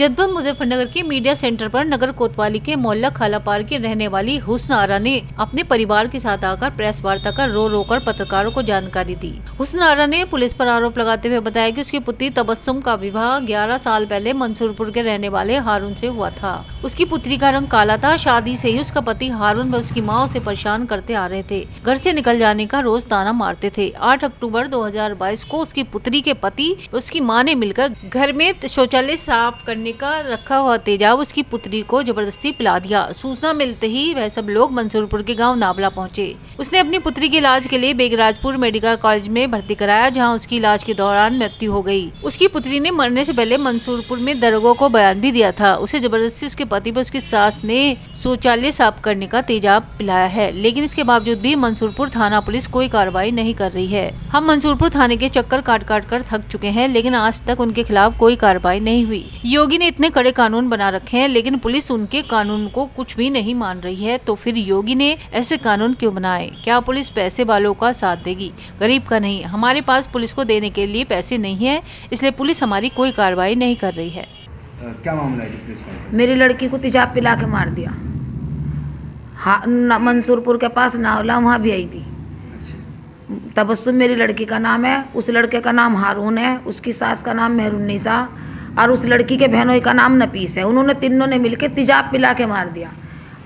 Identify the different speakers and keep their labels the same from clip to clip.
Speaker 1: जनपद मुजफ्फरनगर के media centre पर नगर कोतवाली के मोहल्ला खालापार की रहने वाली हुस्न आरा ने अपने परिवार के साथ आकर प्रेस वार्ता कर रो कर पत्रकारों को जानकारी दी। हुस्न आरा ने पुलिस पर आरोप लगाते हुए बताया कि उसकी पुत्री तबस्सुम का विवाह 11 साल पहले मंसूरपुर के रहने वाले हारून से हुआ था। उसकी पुत्री का रंग काला था। शादी से ही उसका पति हारून व उसकी माँ उसे परेशान करते आ रहे थे। घर से निकल जाने का रोज ताना मारते थे। 8 अक्टूबर 2022 को उसकी पुत्री के पति उसकी माँ ने मिलकर घर में शौचालय साफ करने का रखा हुआ तेजाब उसकी पुत्री को जबरदस्ती पिला दिया। सूचना मिलते ही वह सब लोग मंसूरपुर के गांव नाबला पहुंचे। उसने अपनी पुत्री के इलाज के लिए बेगराजपुर मेडिकल कॉलेज में भर्ती कराया, जहां उसकी इलाज के दौरान मृत्यु हो गई। उसकी पुत्री ने मरने से पहले मंसूरपुर में दरोगा को बयान भी दिया था। उसे जबरदस्ती उसके पति पर उसकी सास ने शौचालय साफ करने का तेजाब पिलाया है, लेकिन इसके बावजूद भी मंसूरपुर थाना पुलिस कोई कार्रवाई नहीं कर रही है। हम मंसूरपुर थाने के चक्कर काट कर थक चुके हैं, लेकिन आज तक उनके खिलाफ कोई कार्रवाई नहीं हुई। योगी ने इतने कड़े कानून बना रखे हैं, लेकिन पुलिस उनके कानून को कुछ भी नहीं मान रही है। तो फिर योगी ने ऐसे कानून क्यों बनाए? क्या पुलिस पैसे वालों का साथ देगी, गरीब का नहीं? हमारे पास पुलिस को देने के लिए पैसे नहीं है, इसलिए पुलिस हमारी कोई कार्रवाई नहीं कर रही है।
Speaker 2: क्या मामला है पुलिस का?
Speaker 3: मेरी लड़की को तेजाब पिला के मार दिया। हाँ, मंसूरपुर के पास नावला, वहाँ भी आई थी। तबस्सुम मेरी लड़की का नाम है, उस लड़के का नाम हारून है, उसकी सास का नाम मेहरुन्निसा और उस लड़की के बहनोई का नाम नफीस है। उन्होंने तीनों ने मिलकर तेजाब पिला के मार दिया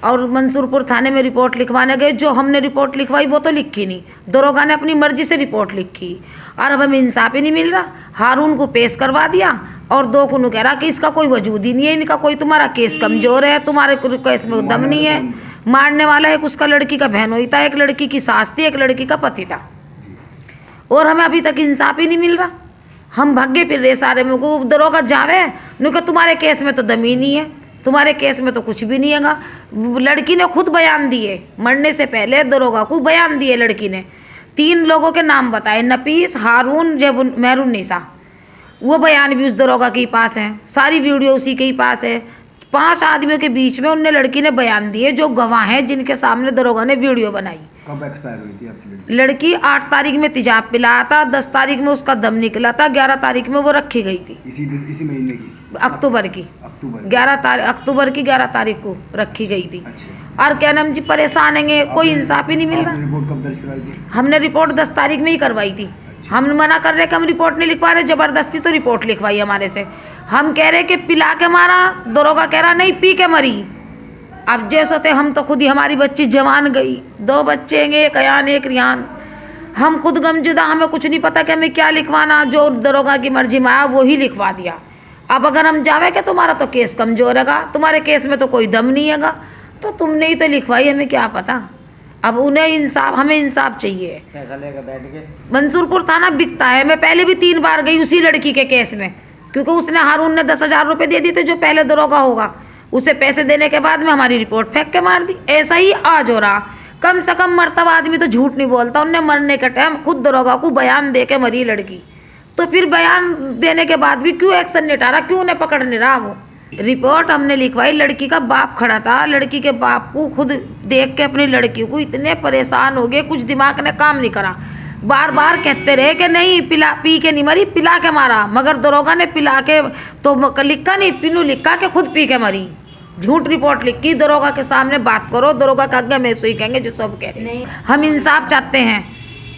Speaker 3: और मंसूरपुर थाने में रिपोर्ट लिखवाने गए। जो हमने रिपोर्ट लिखवाई वो तो लिखी नहीं, दरोगा ने अपनी मर्जी से रिपोर्ट लिखी और अब हमें इंसाफ ही नहीं मिल रहा। हारून को पेश करवा दिया और दो को कह रहा कि इसका कोई वजूद ही नहीं है, इनका कोई, तुम्हारा केस कमजोर है, तुम्हारे केस में दम नहीं है। मारने वाला एक उसका लड़की का बहनोई था, एक लड़की की सास थी, एक लड़की का पति था और हमें अभी तक इंसाफ ही नहीं मिल रहा। हम भागे फिर रहे सारे में को दरोगा जावे नुका तुम्हारे केस में तो दम ही नहीं है, तुम्हारे केस में तो कुछ भी नहीं हैगा। लड़की ने खुद बयान दिए, मरने से पहले दरोगा को बयान दिए। लड़की ने 3 लोगों के नाम बताए, नफीस, हारून, मेहरुन्निसा। वो बयान भी उस दरोगा के पास है, सारी वीडियो उसी के ही पास है। 5 आदमियों के बीच में उनने लड़की ने बयान दिए जो गवाह हैं, जिनके सामने दरोगा ने वीडियो बनाई।
Speaker 2: कब एक्सपायर हुई थी आपकी
Speaker 3: लड़की? 8 तारीख में तेजाब पिलाया था, 10 तारीख में उसका दम निकला था, 11 तारीख में वो रखी गई थी।
Speaker 2: इसी महीने की?
Speaker 3: अक्टूबर की 11 तारीख को रखी गई थी।
Speaker 2: अच्छा।
Speaker 3: और क्या नाम जी, परेशान हैं, कोई इंसाफ ही नहीं मिल रहा।
Speaker 2: रिपोर्ट कब दर्ज करवाई थी?
Speaker 3: हमने रिपोर्ट 10 तारीख में ही करवाई थी। हम मना कर रहे कि हम रिपोर्ट नहीं लिखवा रहे, जबरदस्ती तो रिपोर्ट लिखवाई हमारे से। हम कह रहे कि पिला के मारा, दरोगा कह रहा नहीं पी के मरी। अब जैसे थे हम तो खुद ही, हमारी बच्ची जवान गई, 2 बच्चे हैं, एक अयान एक रियान। हम खुद गमजुदा, हमें कुछ नहीं पता कि हमें क्या लिखवाना। जो दरोगा की मर्जी में आया वो ही लिखवा दिया। अब अगर हम जावे कि तुम्हारा तो केस कमजोर हैगा, तुम्हारे केस में तो कोई दम नहीं हैगा, तो तुमने ही तो लिखवाई, हमें क्या पता। अब उन्हें इंसाफ, हमें इंसाफ चाहिए।
Speaker 4: पैसा लेकर बैठ गए।
Speaker 3: मंसूरपुर थाना बिकता है। मैं पहले भी 3 बार गई उसी लड़की के केस में, क्योंकि उसने, हारून ने 10,000 रुपये दे दिए थे, जो पहले दरोगा होगा। उसे पैसे देने के बाद में हमारी रिपोर्ट फेंक के मार दी। ऐसा ही आज हो रहा। कम से कम मरतबा आदमी तो झूठ नहीं बोलता। उनने मरने के टाइम खुद दरोगा को बयान दे के मरी लड़की, तो फिर बयान देने के बाद भी क्यों एक्शन नहीं उठा रहा, क्यों उन्हें पकड़ नहीं रहा? वो रिपोर्ट हमने लिखवाई, लड़की का बाप खड़ा था। लड़की के बाप को खुद देख के अपनी लड़की को इतने परेशान हो गए, कुछ दिमाग ने काम नहीं करा। बार बार कहते रहे कि नहीं पी के नहीं मरी, पिला के मारा, मगर दरोगा ने पिला के तो लिखा नहीं, पिनू लिखा के खुद पी के मरी। झूठ रिपोर्ट लिखी। दरोगा के सामने बात करो, दरोगा का आगे में सही कहेंगे जो सब कह रहे हैं। हम इंसाफ चाहते हैं।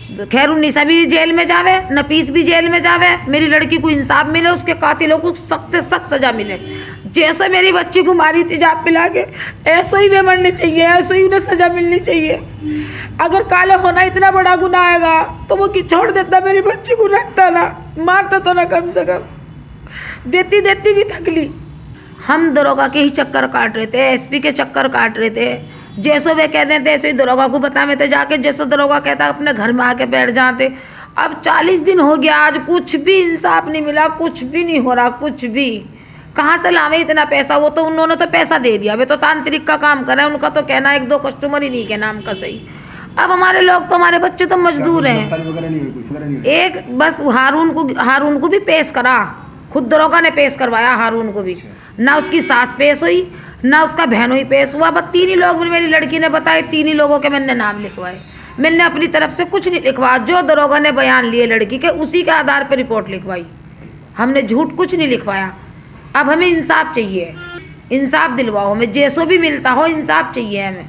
Speaker 3: मेहरुन्निसा भी जेल में जावे, नफीस भी जेल में जावे, मेरी लड़की को इंसाफ मिले, उसके कातिलों को सख्त से सख्त सजा मिले। जैसे मेरी बच्ची को मारी तेजाब पिला के, ऐसे ही वे मरने चाहिए, ऐसे ही उन्हें सजा मिलनी चाहिए। अगर काले होना इतना बड़ा गुनाह आएगा तो वो कि छोड़ देता, मेरी बच्ची को रखता ना, मारता तो ना, कम से कम देती भी थक ली। हम दरोगा के ही चक्कर काट रहे थे, एसपी के चक्कर काट रहे थे। जैसो वे कहते थे ऐसे ही दरोगा को बतावे थे जाके, जैसो दरोगा कहता अपने घर में आके बैठ जाते। अब 40 दिन हो गया, आज कुछ भी इंसाफ नहीं मिला, कुछ भी नहीं हो रहा, कुछ भी। कहाँ से लावे इतना पैसा? वो तो उन्होंने तो पैसा दे दिया, वे तो तांत्रिक का काम कर रहे हैं, उनका तो कहना 1-2 कस्टमर ही नहीं के नाम का सही। अब हमारे लोग तो, हमारे बच्चे तो मजदूर हैं। एक बस हारून को भी पेश करा, खुद दरोगा ने पेश करवाया हारून को भी, ना उसकी सास पेश हुई, ना उसका बहनोई पेश हुआ। बस 3 ही लोग मेरी लड़की ने बताए, 3 ही लोगों के मैंने नाम लिखवाए। मैंने अपनी तरफ से कुछ नहीं लिखवाया, जो दरोगा ने बयान लिए लड़की के, उसी के आधार पर रिपोर्ट लिखवाई। हमने झूठ कुछ नहीं लिखवाया। अब हमें इंसाफ चाहिए, इंसाफ दिलवाओ हमें, जैसो भी मिलता हो इंसाफ चाहिए हमें।